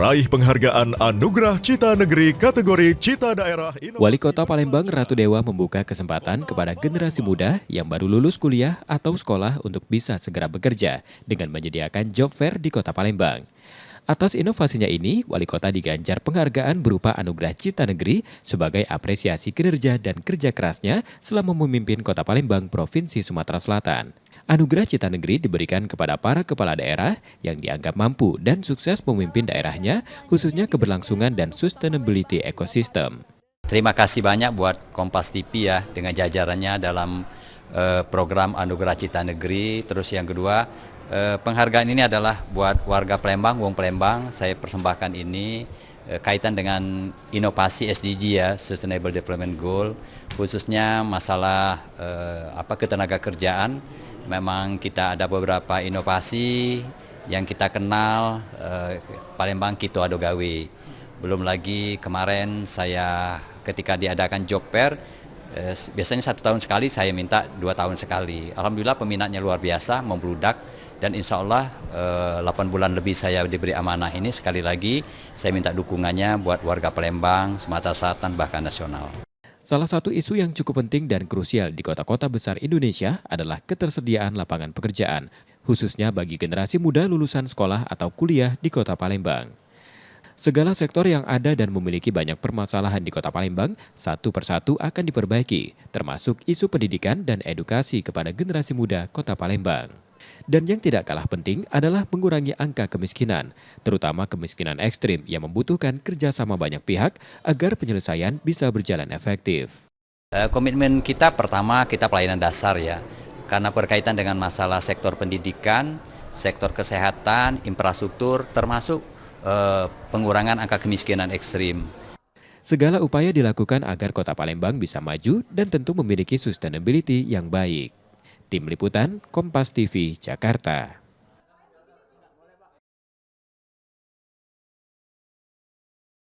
meraih penghargaan Anugerah Cita Negeri kategori Cita Daerah Inovasi. Wali Kota Palembang Ratu Dewa membuka kesempatan kepada generasi muda yang baru lulus kuliah atau sekolah untuk bisa segera bekerja dengan menyediakan job fair di Kota Palembang. Atas inovasinya ini, Wali Kota diganjar penghargaan berupa Anugerah Cita Negeri sebagai apresiasi kinerja dan kerja kerasnya selama memimpin Kota Palembang, Provinsi Sumatera Selatan. Anugerah Cita Negeri diberikan kepada para kepala daerah yang dianggap mampu dan sukses memimpin daerahnya, khususnya keberlangsungan dan sustainability ekosistem. Terima kasih banyak buat Kompas TV ya dengan jajarannya dalam program Anugerah Cita Negeri. Terus yang kedua, penghargaan ini adalah buat warga Palembang, Wong Palembang. Saya persembahkan ini kaitan dengan inovasi SDG ya, Sustainable Development Goal, khususnya masalah ketenaga kerjaan. Memang kita ada beberapa inovasi yang kita kenal, Palembang Kito Ado Gawe. Belum lagi kemarin saya ketika diadakan job fair, biasanya 1 tahun sekali, saya minta 2 tahun sekali. Alhamdulillah peminatnya luar biasa, membludak, dan insya Allah 8 bulan lebih saya diberi amanah ini. Sekali lagi saya minta dukungannya buat warga Palembang, Sumatera Selatan, bahkan nasional. Salah satu isu yang cukup penting dan krusial di kota-kota besar Indonesia adalah ketersediaan lapangan pekerjaan, khususnya bagi generasi muda lulusan sekolah atau kuliah di Kota Palembang. Segala sektor yang ada dan memiliki banyak permasalahan di Kota Palembang satu persatu akan diperbaiki, termasuk isu pendidikan dan edukasi kepada generasi muda Kota Palembang. Dan yang tidak kalah penting adalah mengurangi angka kemiskinan, terutama kemiskinan ekstrim yang membutuhkan kerjasama banyak pihak agar penyelesaian bisa berjalan efektif. Komitmen kita pertama, kita pelayanan dasar ya, karena berkaitan dengan masalah sektor pendidikan, sektor kesehatan, infrastruktur, termasuk pengurangan angka kemiskinan ekstrim. Segala upaya dilakukan agar Kota Palembang bisa maju dan tentu memiliki sustainability yang baik. Tim Liputan, Kompas TV, Jakarta.